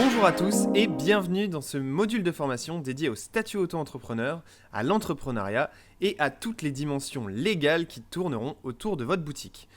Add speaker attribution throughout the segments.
Speaker 1: Bonjour à tous et bienvenue dans ce module de formation dédié au statut auto-entrepreneur, à l'entrepreneuriat et à toutes les dimensions légales qui tourneront autour de votre boutique.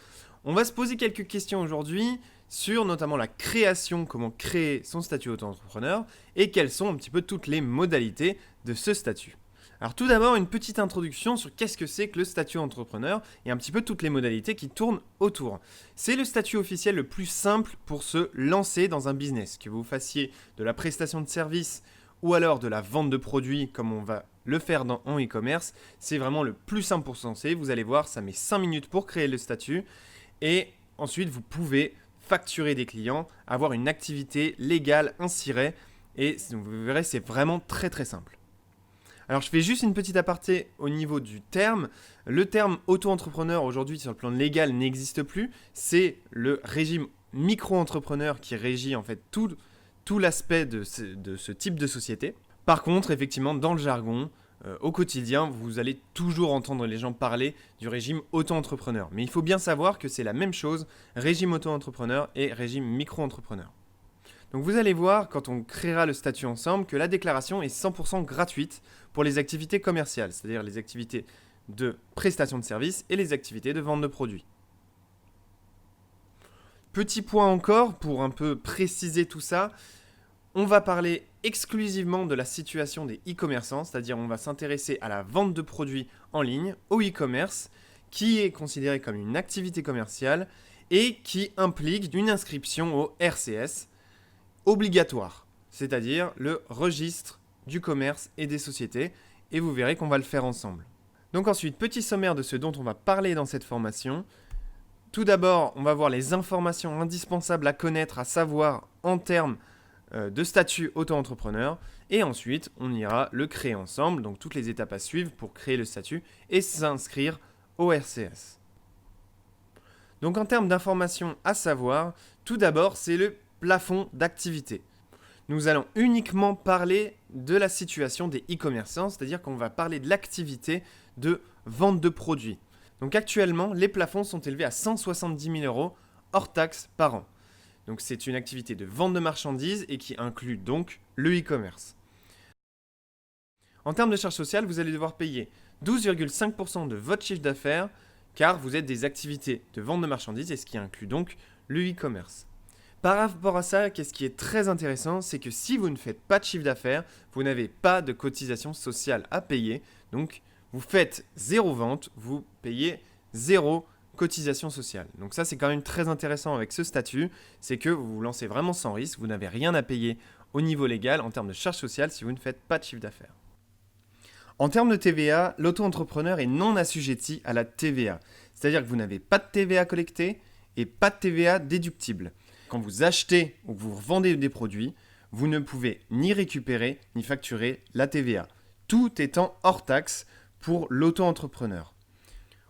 Speaker 1: On va se poser quelques questions aujourd'hui sur notamment la création, comment créer son statut auto-entrepreneur et quelles sont un petit peu toutes les modalités de ce statut. Alors tout d'abord, une petite introduction sur qu'est-ce que c'est que le statut entrepreneur et un petit peu toutes les modalités qui tournent autour. C'est le statut officiel le plus simple pour se lancer dans un business, que vous fassiez de la prestation de services ou alors de la vente de produits comme on va le faire en e-commerce. C'est vraiment le plus simple pour se lancer. Vous allez voir, ça met 5 minutes pour créer le statut et ensuite vous pouvez facturer des clients, avoir une activité légale, un siret et vous verrez, c'est vraiment très très simple. Alors je fais juste une petite aparté au niveau du terme. Le terme auto-entrepreneur aujourd'hui sur le plan légal n'existe plus. C'est le régime micro-entrepreneur qui régit en fait tout l'aspect de ce type de société. Par contre, effectivement, dans le jargon, au quotidien, vous allez toujours entendre les gens parler du régime auto-entrepreneur. Mais il faut bien savoir que c'est la même chose, régime auto-entrepreneur et régime micro-entrepreneur. Donc vous allez voir, quand on créera le statut ensemble, que la déclaration est 100% gratuite pour les activités commerciales, c'est-à-dire les activités de prestation de services et les activités de vente de produits. Petit point encore, pour un peu préciser tout ça, on va parler exclusivement de la situation des e-commerçants, c'est-à-dire on va s'intéresser à la vente de produits en ligne, au e-commerce, qui est considéré comme une activité commerciale et qui implique une inscription au RCS, obligatoire, c'est-à-dire le registre du commerce et des sociétés, et vous verrez qu'on va le faire ensemble. Donc ensuite, petit sommaire de ce dont on va parler dans cette formation. Tout d'abord, on va voir les informations indispensables à connaître, à savoir en termes de statut auto-entrepreneur, et ensuite, on ira le créer ensemble, donc toutes les étapes à suivre pour créer le statut et s'inscrire au RCS. Donc en termes d'informations à savoir, tout d'abord, c'est le plafond d'activité. Nous allons uniquement parler de la situation des e-commerçants, c'est-à-dire qu'on va parler de l'activité de vente de produits. Donc actuellement, les plafonds sont élevés à 170 000 € hors taxes par an. Donc c'est une activité de vente de marchandises et qui inclut donc le e-commerce. En termes de charges sociales, vous allez devoir payer 12,5% de votre chiffre d'affaires car vous êtes des activités de vente de marchandises et ce qui inclut donc le e-commerce. Par rapport à ça, qu'est-ce qui est très intéressant, c'est que si vous ne faites pas de chiffre d'affaires, vous n'avez pas de cotisation sociale à payer. Donc, vous faites 0 vente, vous payez 0 cotisation sociale. Donc ça, c'est quand même très intéressant avec ce statut, c'est que vous vous lancez vraiment sans risque, vous n'avez rien à payer au niveau légal en termes de charges sociales si vous ne faites pas de chiffre d'affaires. En termes de TVA, l'auto-entrepreneur est non assujetti à la TVA. C'est-à-dire que vous n'avez pas de TVA collectée et pas de TVA déductible. Quand vous achetez ou que vous revendez des produits, vous ne pouvez ni récupérer ni facturer la TVA, tout étant hors taxe pour l'auto-entrepreneur.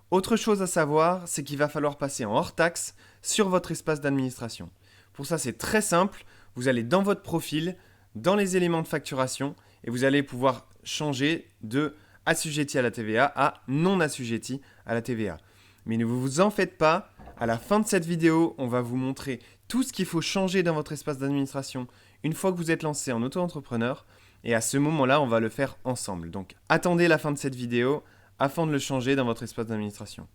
Speaker 1: Autre chose à savoir, c'est qu'il va falloir passer en hors taxe sur votre espace d'administration. Pour ça, c'est très simple. Vous allez dans votre profil, dans les éléments de facturation, et vous allez pouvoir changer de assujetti à la TVA à non assujetti à la TVA. Mais ne vous en faites pas. À la fin de cette vidéo, on va vous montrer tout ce qu'il faut changer dans votre espace d'administration une fois que vous êtes lancé en auto-entrepreneur. Et à ce moment-là, on va le faire ensemble. Donc, attendez la fin de cette vidéo afin de le changer dans votre espace d'administration.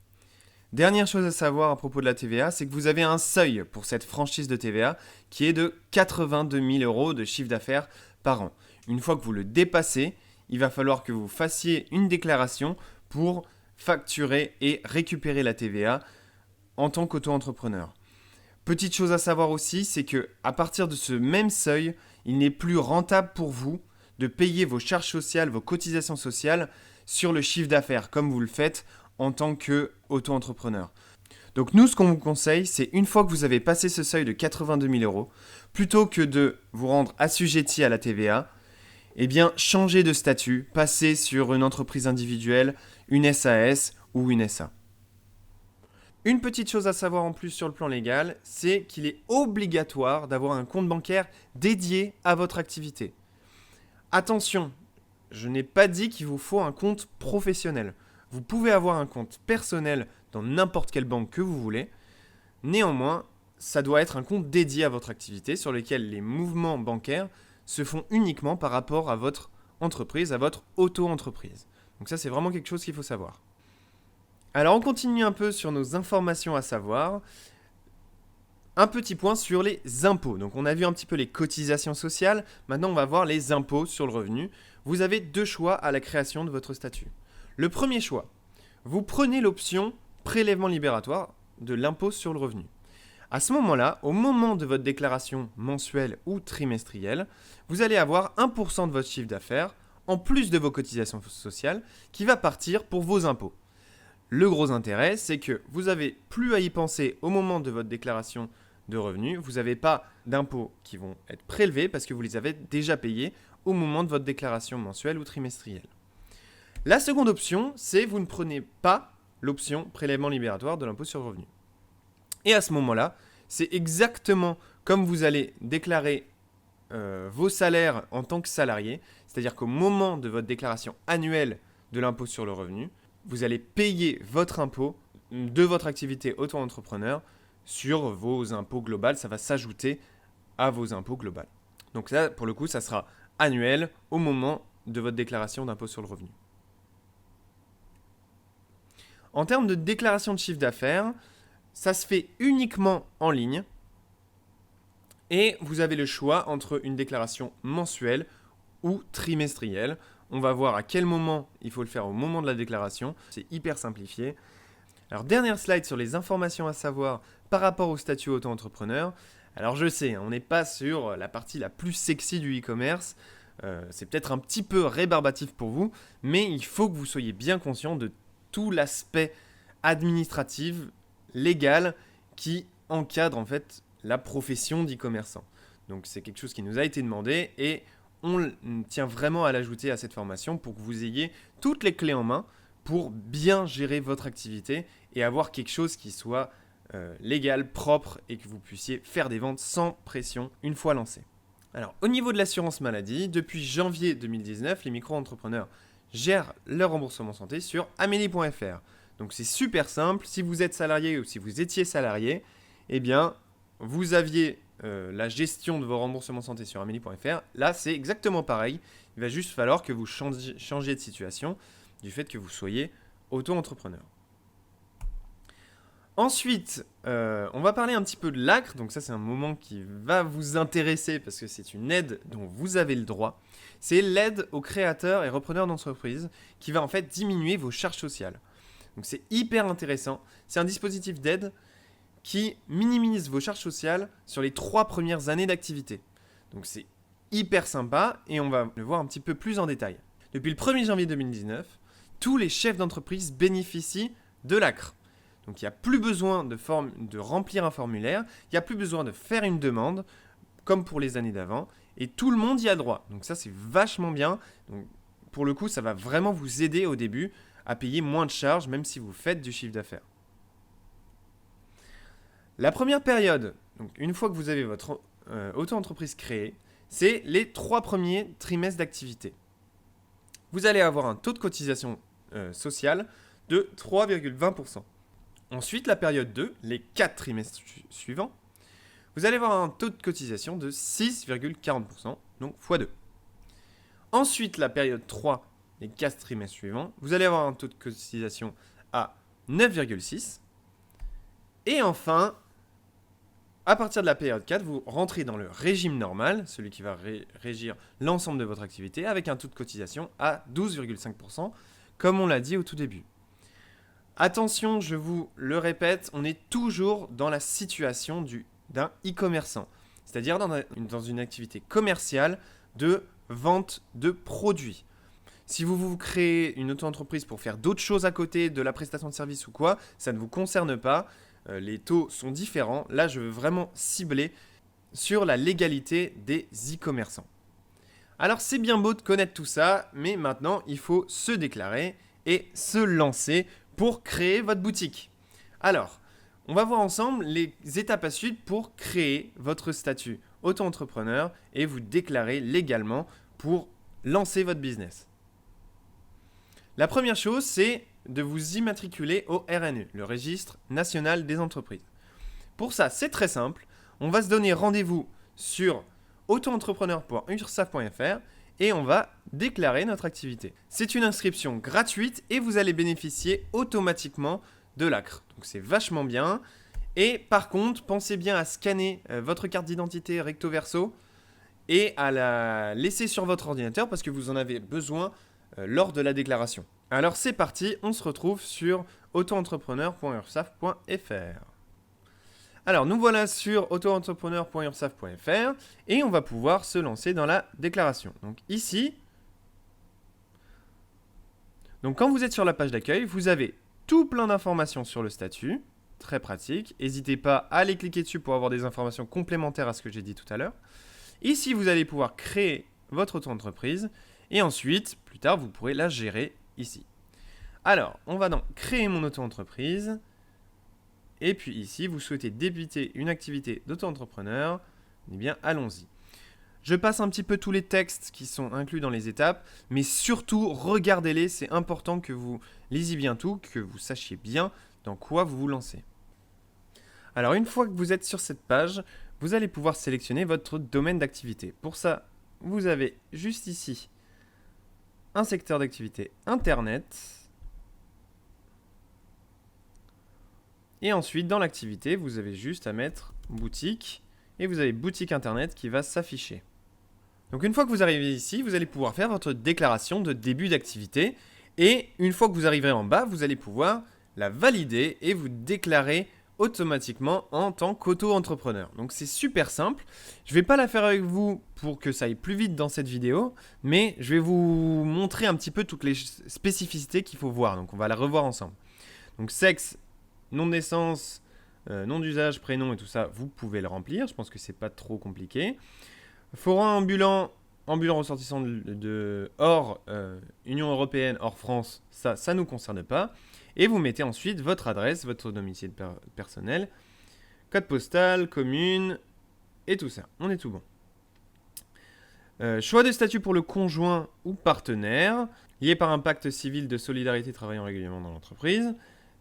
Speaker 1: Dernière chose à savoir à propos de la TVA, c'est que vous avez un seuil pour cette franchise de TVA qui est de 82 000 € de chiffre d'affaires par an. Une fois que vous le dépassez, il va falloir que vous fassiez une déclaration pour facturer et récupérer la TVA en tant qu'auto-entrepreneur. Petite chose à savoir aussi, c'est que à partir de ce même seuil, il n'est plus rentable pour vous de payer vos charges sociales, vos cotisations sociales sur le chiffre d'affaires comme vous le faites en tant qu'auto-entrepreneur. Donc nous, ce qu'on vous conseille, c'est une fois que vous avez passé ce seuil de 82 000 €, plutôt que de vous rendre assujetti à la TVA, eh bien, changez de statut, passez sur une entreprise individuelle, une SAS ou une SA. Une petite chose à savoir en plus sur le plan légal, c'est qu'il est obligatoire d'avoir un compte bancaire dédié à votre activité. Attention, je n'ai pas dit qu'il vous faut un compte professionnel. Vous pouvez avoir un compte personnel dans n'importe quelle banque que vous voulez. Néanmoins, ça doit être un compte dédié à votre activité sur lequel les mouvements bancaires se font uniquement par rapport à votre entreprise, à votre auto-entreprise. Donc ça, c'est vraiment quelque chose qu'il faut savoir. Alors, on continue un peu sur nos informations à savoir. Un petit point sur les impôts. Donc, on a vu un petit peu les cotisations sociales. Maintenant, on va voir les impôts sur le revenu. Vous avez 2 choix à la création de votre statut. Le premier choix, vous prenez l'option prélèvement libératoire de l'impôt sur le revenu. À ce moment-là, au moment de votre déclaration mensuelle ou trimestrielle, vous allez avoir 1% de votre chiffre d'affaires, en plus de vos cotisations sociales, qui va partir pour vos impôts. Le gros intérêt, c'est que vous n'avez plus à y penser au moment de votre déclaration de revenus. Vous n'avez pas d'impôts qui vont être prélevés parce que vous les avez déjà payés au moment de votre déclaration mensuelle ou trimestrielle. La seconde option, c'est vous ne prenez pas l'option prélèvement libératoire de l'impôt sur le revenu. Et à ce moment-là, c'est exactement comme vous allez déclarer vos salaires en tant que salarié, c'est-à-dire qu'au moment de votre déclaration annuelle de l'impôt sur le revenu, vous allez payer votre impôt de votre activité auto-entrepreneur sur vos impôts globaux. Ça va s'ajouter à vos impôts globaux. Donc là, pour le coup, ça sera annuel au moment de votre déclaration d'impôt sur le revenu. En termes de déclaration de chiffre d'affaires, ça se fait uniquement en ligne et vous avez le choix entre une déclaration mensuelle ou trimestrielle. On va voir à quel moment il faut le faire au moment de la déclaration. C'est hyper simplifié. Alors, dernière slide sur les informations à savoir par rapport au statut auto-entrepreneur. Alors, je sais, on n'est pas sur la partie la plus sexy du e-commerce. C'est peut-être un petit peu rébarbatif pour vous, mais il faut que vous soyez bien conscient de tout l'aspect administratif, légal, qui encadre en fait la profession d'e-commerçant. Donc, c'est quelque chose qui nous a été demandé et on tient vraiment à l'ajouter à cette formation pour que vous ayez toutes les clés en main pour bien gérer votre activité et avoir quelque chose qui soit légal, propre et que vous puissiez faire des ventes sans pression une fois lancé. Alors, au niveau de l'assurance maladie, depuis janvier 2019, les micro-entrepreneurs gèrent leur remboursement santé sur amélie.fr. Donc, c'est super simple. Si vous êtes salarié ou si vous étiez salarié, eh bien, vous aviez la gestion de vos remboursements santé sur amélie.fr. Là, c'est exactement pareil. Il va juste falloir que vous changiez de situation du fait que vous soyez auto-entrepreneur. Ensuite, on va parler un petit peu de l'ACRE. Donc ça, c'est un moment qui va vous intéresser parce que c'est une aide dont vous avez le droit. C'est l'aide aux créateurs et repreneurs d'entreprises qui va en fait diminuer vos charges sociales. Donc c'est hyper intéressant. C'est un dispositif d'aide qui minimise vos charges sociales sur les 3 premières années d'activité. Donc c'est hyper sympa et on va le voir un petit peu plus en détail. Depuis le 1er janvier 2019, tous les chefs d'entreprise bénéficient de l'ACRE. Donc il n'y a plus besoin de remplir un formulaire, il n'y a plus besoin de faire une demande, comme pour les années d'avant, et tout le monde y a droit. Donc ça, c'est vachement bien. Donc, pour le coup, ça va vraiment vous aider au début à payer moins de charges, même si vous faites du chiffre d'affaires. La première période, donc une fois que vous avez votre auto-entreprise créée, c'est les 3 premiers trimestres d'activité. Vous allez avoir un taux de cotisation sociale de 3,20%. Ensuite, la période 2, les 4 trimestres suivants, vous allez avoir un taux de cotisation de 6,40%, donc x2. Ensuite, la période 3, les 4 trimestres suivants, vous allez avoir un taux de cotisation à 9,6%. Et enfin, à partir de la période 4, vous rentrez dans le régime normal, celui qui va régir l'ensemble de votre activité, avec un taux de cotisation à 12,5%, comme on l'a dit au tout début. Attention, je vous le répète, on est toujours dans la situation d'un e-commerçant, c'est-à-dire dans une activité commerciale de vente de produits. Si vous créez une auto-entreprise pour faire d'autres choses à côté de la prestation de service ou quoi, ça ne vous concerne pas. Les taux sont différents. Là, je veux vraiment cibler sur la légalité des e-commerçants. Alors, c'est bien beau de connaître tout ça, mais maintenant, il faut se déclarer et se lancer pour créer votre boutique. Alors, on va voir ensemble les étapes à suivre pour créer votre statut auto-entrepreneur et vous déclarer légalement pour lancer votre business. La première chose, c'est de vous immatriculer au RNU, le Registre national des entreprises. Pour ça, c'est très simple. On va se donner rendez-vous sur autoentrepreneur.ursaf.fr et on va déclarer notre activité. C'est une inscription gratuite et vous allez bénéficier automatiquement de l'ACRE. Donc c'est vachement bien. Et par contre, pensez bien à scanner votre carte d'identité recto verso et à la laisser sur votre ordinateur parce que vous en avez besoin lors de la déclaration. Alors c'est parti, on se retrouve sur autoentrepreneur.ursaf.fr. Alors nous voilà sur autoentrepreneur.ursaf.fr et on va pouvoir se lancer dans la déclaration. Donc ici, quand vous êtes sur la page d'accueil, vous avez tout plein d'informations sur le statut, très pratique. N'hésitez pas à aller cliquer dessus pour avoir des informations complémentaires à ce que j'ai dit tout à l'heure. Ici, vous allez pouvoir créer votre auto-entreprise et ensuite, plus tard, vous pourrez la gérer ici. Alors, on va donc créer mon auto-entreprise. Et puis ici, vous souhaitez débuter une activité d'auto-entrepreneur. Eh bien, allons-y. Je passe un petit peu tous les textes qui sont inclus dans les étapes, mais surtout, regardez-les. C'est important que vous lisiez bien tout, que vous sachiez bien dans quoi vous vous lancez. Alors, une fois que vous êtes sur cette page, vous allez pouvoir sélectionner votre domaine d'activité. Pour ça, vous avez juste ici un secteur d'activité Internet. Et ensuite, dans l'activité, vous avez juste à mettre boutique et vous avez boutique Internet qui va s'afficher. Donc une fois que vous arrivez ici, vous allez pouvoir faire votre déclaration de début d'activité et une fois que vous arriverez en bas, vous allez pouvoir la valider et vous déclarer automatiquement en tant qu'auto-entrepreneur. Donc c'est super simple. Je ne vais pas la faire avec vous pour que ça aille plus vite dans cette vidéo, mais je vais vous montrer un petit peu toutes les spécificités qu'il faut voir. Donc on va la revoir ensemble. Donc sexe, nom de naissance, nom d'usage, prénom et tout ça, vous pouvez le remplir. Je pense que c'est pas trop compliqué. Forain ambulant ressortissant de hors Union Européenne, hors France, ça ne nous concerne pas. Et vous mettez ensuite votre adresse, votre domicile personnel, code postal, commune et tout ça. On est tout bon. Choix de statut pour le conjoint ou partenaire, lié par un pacte civil de solidarité travaillant régulièrement dans l'entreprise.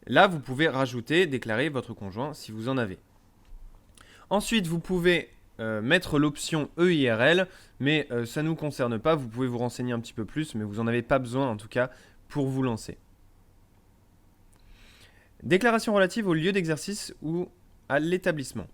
Speaker 1: Là, vous pouvez rajouter, déclarer votre conjoint si vous en avez. Ensuite, vous pouvez mettre l'option EIRL, mais ça ne nous concerne pas. Vous pouvez vous renseigner un petit peu plus, mais vous n'en avez pas besoin en tout cas pour vous lancer. Déclaration relative au lieu d'exercice ou à l'établissement.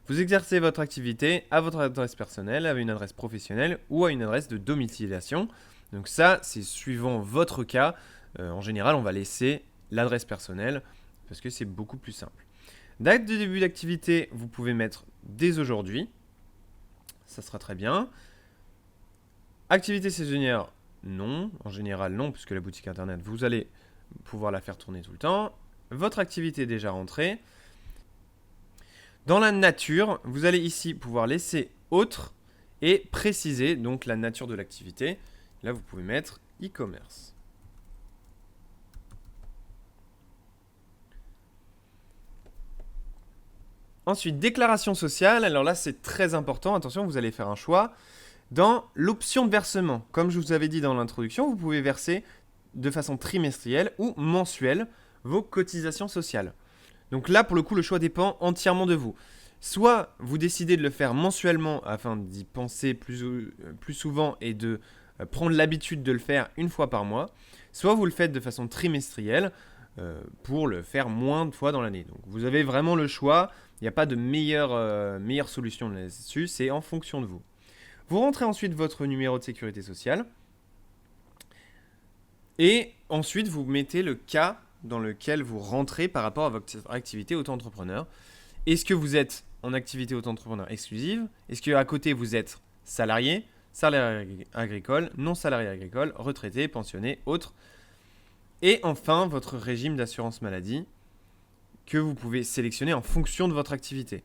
Speaker 1: Vous exercez votre activité à votre adresse personnelle, à une adresse professionnelle ou à une adresse de domiciliation. Donc ça, c'est suivant votre cas. En général, on va laisser l'adresse personnelle parce que c'est beaucoup plus simple. Date de début d'activité, vous pouvez mettre dès aujourd'hui. Ça sera très bien. Activité saisonnière, non. En général, non, puisque la boutique internet, vous allez pouvoir la faire tourner tout le temps. Votre activité est déjà rentrée. Dans la nature, vous allez ici pouvoir laisser autre et préciser donc la nature de l'activité. Là, vous pouvez mettre e-commerce. Ensuite, déclaration sociale. Alors là, c'est très important. Attention, vous allez faire un choix. Dans l'option de versement, comme je vous avais dit dans l'introduction, vous pouvez verser de façon trimestrielle ou mensuelle vos cotisations sociales. Donc là, pour le coup, le choix dépend entièrement de vous. Soit vous décidez de le faire mensuellement afin d'y penser plus souvent et de prendre l'habitude de le faire une fois par mois, soit vous le faites de façon trimestrielle pour le faire moins de fois dans l'année. Donc vous avez vraiment le choix, il n'y a pas de meilleure solution là-dessus, c'est en fonction de vous. Vous rentrez ensuite votre numéro de sécurité sociale et ensuite vous mettez le cas dans lequel vous rentrez par rapport à votre activité auto-entrepreneur. Est-ce que vous êtes en activité auto-entrepreneur exclusive? Est-ce qu'à côté vous êtes salarié, salarié agricole, non salarié agricole, retraité, pensionné, autre? Et enfin, votre régime d'assurance maladie que vous pouvez sélectionner en fonction de votre activité.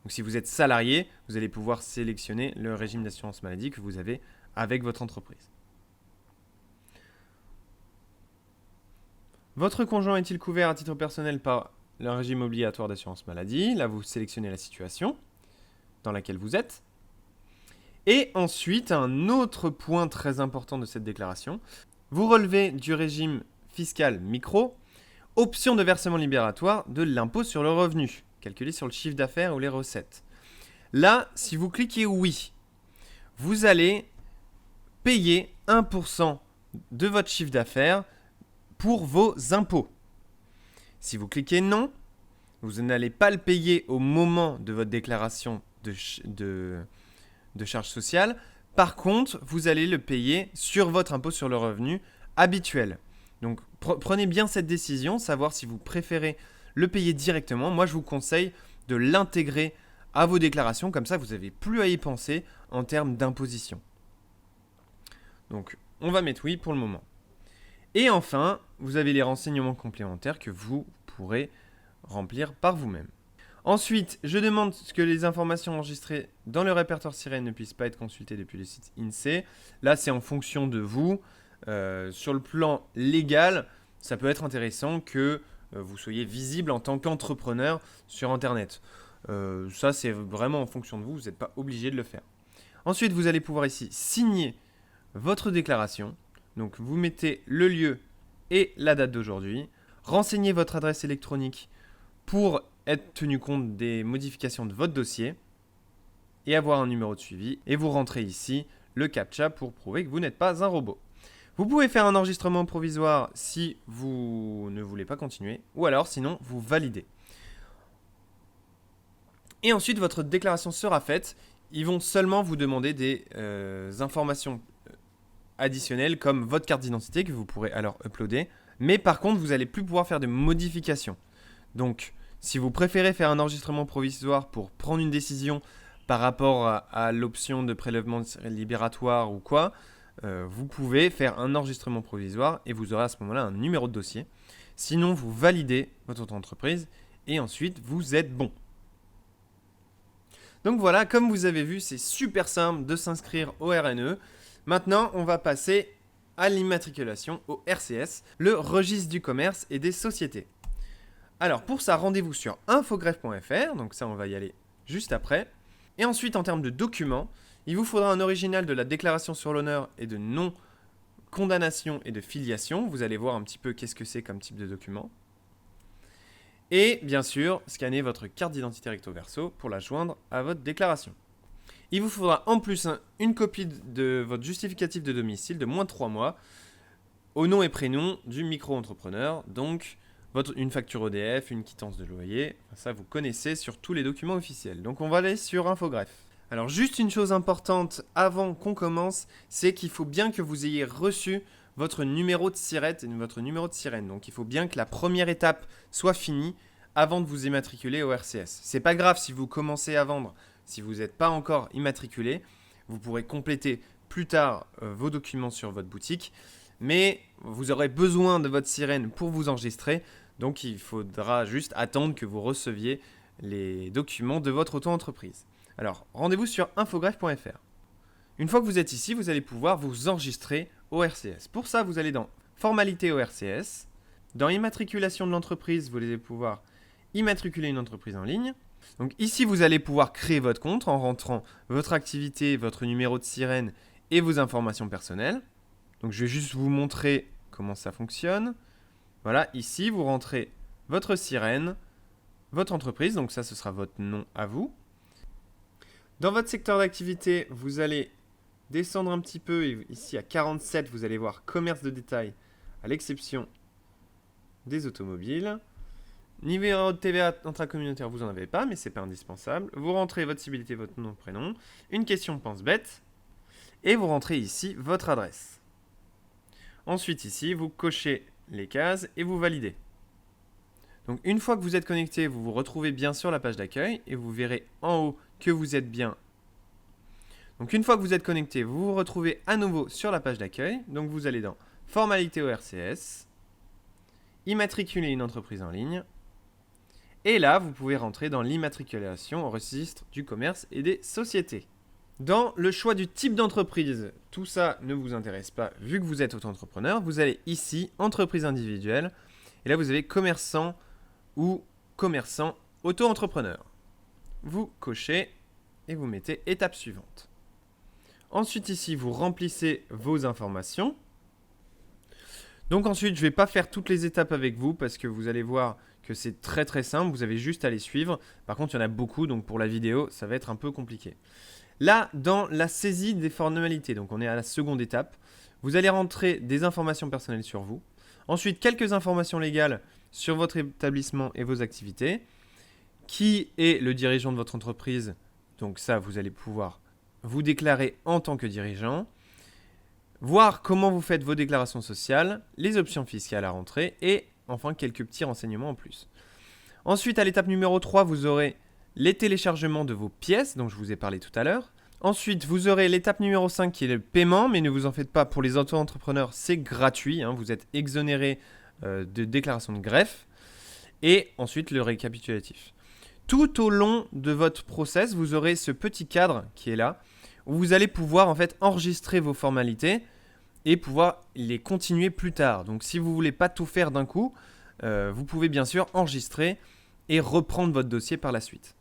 Speaker 1: Donc si vous êtes salarié, vous allez pouvoir sélectionner le régime d'assurance maladie que vous avez avec votre entreprise. Votre conjoint est-il couvert à titre personnel par le régime obligatoire d'assurance maladie? Là, vous sélectionnez la situation dans laquelle vous êtes. Et ensuite, un autre point très important de cette déclaration, vous relevez du régime fiscal micro, option de versement libératoire de l'impôt sur le revenu. calculé sur le chiffre d'affaires ou les recettes. Là, si vous cliquez oui, vous allez payer 1% de votre chiffre d'affaires pour vos impôts. Si vous cliquez non, vous n'allez pas le payer au moment de votre déclaration de charges sociales. Par contre, vous allez le payer sur votre impôt sur le revenu habituel. Donc, prenez bien cette décision, savoir si vous préférez le payer directement. Moi, je vous conseille de l'intégrer à vos déclarations, comme ça, vous n'avez plus à y penser en termes d'imposition. Donc, on va mettre oui pour le moment. Et enfin, vous avez les renseignements complémentaires que vous pourrez remplir par vous-même. Ensuite, je demande que les informations enregistrées dans le répertoire Sirène ne puissent pas être consultées depuis le site INSEE. Là, c'est en fonction de vous. Sur le plan légal, ça peut être intéressant que vous soyez visible en tant qu'entrepreneur sur Internet. Ça, c'est vraiment en fonction de vous. Vous n'êtes pas obligé de le faire. Ensuite, vous allez pouvoir ici signer votre déclaration. Donc, vous mettez le lieu et la date d'aujourd'hui. Renseignez votre adresse électronique pour être tenu compte des modifications de votre dossier et avoir un numéro de suivi. Et vous rentrez ici le CAPTCHA pour prouver que vous n'êtes pas un robot. Vous pouvez faire un enregistrement provisoire si vous ne voulez pas continuer, ou alors sinon vous validez. Et ensuite votre déclaration sera faite. Ils vont seulement vous demander des informations additionnelles comme votre carte d'identité que vous pourrez alors uploader. Mais par contre, vous n'allez plus pouvoir faire de modifications. Donc, si vous préférez faire un enregistrement provisoire pour prendre une décision par rapport à l'option de prélèvement libératoire ou quoi, vous pouvez faire un enregistrement provisoire et vous aurez à ce moment-là un numéro de dossier. Sinon, vous validez votre entreprise et ensuite, vous êtes bon. Donc voilà, comme vous avez vu, c'est super simple de s'inscrire au RNE. Maintenant, on va passer à l'immatriculation au RCS, le registre du commerce et des sociétés. Alors pour ça, rendez-vous sur infogreffe.fr, donc ça on va y aller juste après. Et ensuite, en termes de documents, il vous faudra un original de la déclaration sur l'honneur et de non-condamnation et de filiation. Vous allez voir un petit peu qu'est-ce que c'est comme type de document. Et bien sûr, scanner votre carte d'identité recto verso pour la joindre à votre déclaration. Il vous faudra en plus une copie de votre justificatif de domicile de moins de 3 mois au nom et prénom du micro-entrepreneur, donc une facture EDF, une quittance de loyer, ça vous connaissez sur tous les documents officiels. Donc on va aller sur Infogreffe. Alors juste une chose importante avant qu'on commence, c'est qu'il faut bien que vous ayez reçu votre numéro de sirène. Donc il faut bien que la première étape soit finie avant de vous immatriculer au RCS. C'est pas grave si vous commencez à vendre, si vous n'êtes pas encore immatriculé, vous pourrez compléter plus tard vos documents sur votre boutique, mais vous aurez besoin de votre sirène pour vous enregistrer, donc il faudra juste attendre que vous receviez les documents de votre auto-entreprise. Alors rendez-vous sur infogreffe.fr. Une fois que vous êtes ici, vous allez pouvoir vous enregistrer au RCS. Pour ça, vous allez dans Formalités au RCS. Dans Immatriculation de l'entreprise, vous allez pouvoir immatriculer une entreprise en ligne. Donc ici, vous allez pouvoir créer votre compte en rentrant votre activité, votre numéro de sirène et vos informations personnelles. Donc je vais juste vous montrer comment ça fonctionne. Voilà, ici, vous rentrez votre sirène, votre entreprise, donc ça, ce sera votre nom à vous. Dans votre secteur d'activité, vous allez descendre un petit peu, et ici à 47, vous allez voir commerce de détail, à l'exception des automobiles. Numéro de TVA intracommunautaire, vous n'en avez pas, mais ce n'est pas indispensable. Vous rentrez votre civilité, votre nom, prénom, une question pense-bête, et vous rentrez ici votre adresse. Ensuite, ici, vous cochez les cases et vous validez. Donc, une fois que vous êtes connecté, vous vous retrouvez bien sur la page d'accueil et vous verrez en haut que vous êtes bien. Donc, une fois que vous êtes connecté, vous vous retrouvez à nouveau sur la page d'accueil. Donc, vous allez dans Formalités au RCS, immatriculer une entreprise en ligne. Et là, vous pouvez rentrer dans l'immatriculation au registre du commerce et des sociétés. Dans le choix du type d'entreprise, tout ça ne vous intéresse pas vu que vous êtes auto-entrepreneur. Vous allez ici, entreprise individuelle. Et là, vous avez commerçant ou commerçant auto-entrepreneur. Vous cochez et vous mettez étape suivante. Ensuite, ici, vous remplissez vos informations. Donc ensuite, je ne vais pas faire toutes les étapes avec vous parce que vous allez voir que c'est très très simple, vous avez juste à les suivre. Par contre, il y en a beaucoup, donc pour la vidéo, ça va être un peu compliqué. Là, dans la saisie des formalités, donc on est à la seconde étape, vous allez rentrer des informations personnelles sur vous. Ensuite, quelques informations légales sur votre établissement et vos activités. Qui est le dirigeant de votre entreprise? Donc ça, vous allez pouvoir vous déclarer en tant que dirigeant. Voir comment vous faites vos déclarations sociales, les options fiscales à rentrer et enfin quelques petits renseignements en plus. Ensuite, à l'étape numéro 3, vous aurez les téléchargements de vos pièces dont je vous ai parlé tout à l'heure. Ensuite, vous aurez l'étape numéro 5 qui est le paiement, mais ne vous en faites pas, pour les auto-entrepreneurs, c'est gratuit, hein, vous êtes exonéré de déclaration de greffe. Et ensuite, le récapitulatif. Tout au long de votre process, vous aurez ce petit cadre qui est là, où vous allez pouvoir en fait enregistrer vos formalités et pouvoir les continuer plus tard. Donc si vous ne voulez pas tout faire d'un coup, vous pouvez bien sûr enregistrer et reprendre votre dossier par la suite.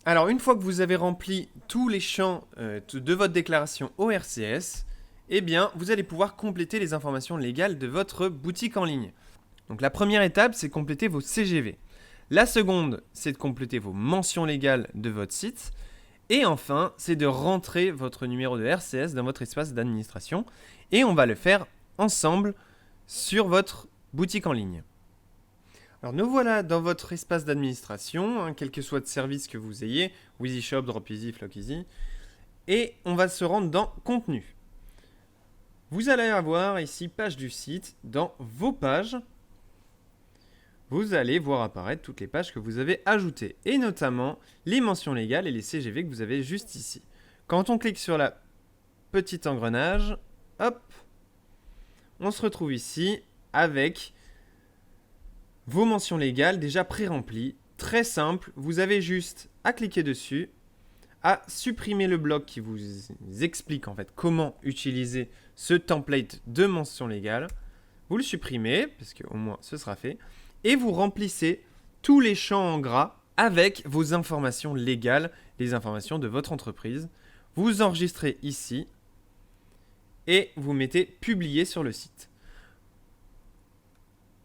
Speaker 1: Alors une fois que vous avez rempli tous les champs de votre déclaration au RCS, eh bien vous allez pouvoir compléter les informations légales de votre boutique en ligne. Donc la première étape, c'est compléter vos CGV. La seconde, c'est de compléter vos mentions légales de votre site. Et enfin, c'est de rentrer votre numéro de RCS dans votre espace d'administration. Et on va le faire ensemble sur votre boutique en ligne. Alors nous voilà dans votre espace d'administration, hein, quel que soit le service que vous ayez, WheezyShop, DropEasy, FlockEasy. Et on va se rendre dans Contenu. Vous allez avoir ici page du site. Dans vos pages, vous allez voir apparaître toutes les pages que vous avez ajoutées, et notamment les mentions légales et les CGV que vous avez juste ici. Quand on clique sur la petite engrenage, hop, on se retrouve ici avec vos mentions légales déjà pré-remplies. Très simple, vous avez juste à cliquer dessus, à supprimer le bloc qui vous explique en fait comment utiliser ce template de mentions légales. Vous le supprimez, parce qu'au moins ce sera fait. Et vous remplissez tous les champs en gras avec vos informations légales, les informations de votre entreprise. Vous enregistrez ici et vous mettez publier sur le site.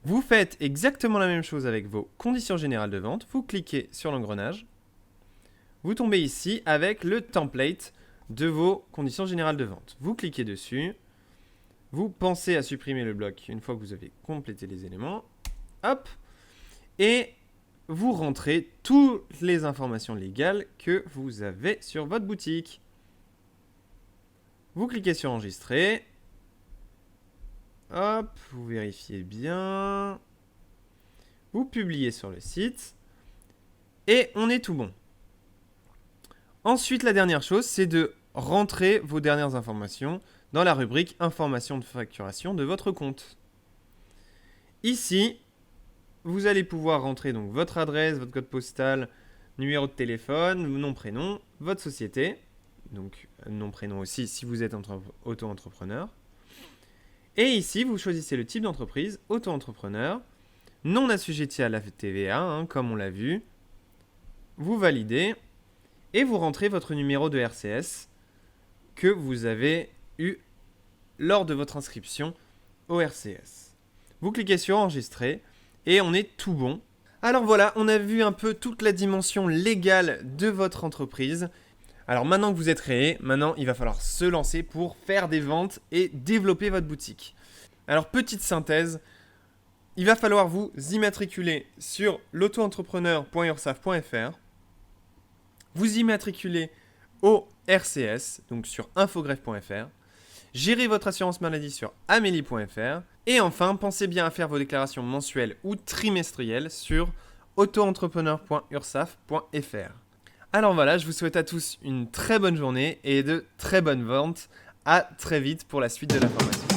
Speaker 1: Vous faites exactement la même chose avec vos conditions générales de vente. Vous cliquez sur l'engrenage. Vous tombez ici avec le template de vos conditions générales de vente. Vous cliquez dessus. Vous pensez à supprimer le bloc une fois que vous avez complété les éléments. Hop, et vous rentrez toutes les informations légales que vous avez sur votre boutique. Vous cliquez sur enregistrer. Hop, vous vérifiez bien. Vous publiez sur le site. Et on est tout bon. Ensuite, la dernière chose, c'est de rentrer vos dernières informations dans la rubrique informations de facturation de votre compte. Ici, vous allez pouvoir rentrer donc votre adresse, votre code postal, numéro de téléphone, nom, prénom, votre société. Donc nom, prénom aussi si vous êtes auto-entrepreneur. Et ici, vous choisissez le type d'entreprise, auto-entrepreneur, non assujetti à la TVA, hein, comme on l'a vu. Vous validez et vous rentrez votre numéro de RCS que vous avez eu lors de votre inscription au RCS. Vous cliquez sur enregistrer. Et on est tout bon. Alors voilà, on a vu un peu toute la dimension légale de votre entreprise. Alors maintenant que vous êtes créé, maintenant il va falloir se lancer pour faire des ventes et développer votre boutique. Alors petite synthèse, il va falloir vous immatriculer sur l'auto-entrepreneur.ursaf.fr. Vous immatriculer au RCS, donc sur infogreffe.fr. Gérez votre assurance maladie sur amélie.fr. Et enfin, pensez bien à faire vos déclarations mensuelles ou trimestrielles sur auto-entrepreneur.ursaf.fr. Alors voilà, je vous souhaite à tous une très bonne journée et de très bonnes ventes. À très vite pour la suite de la formation.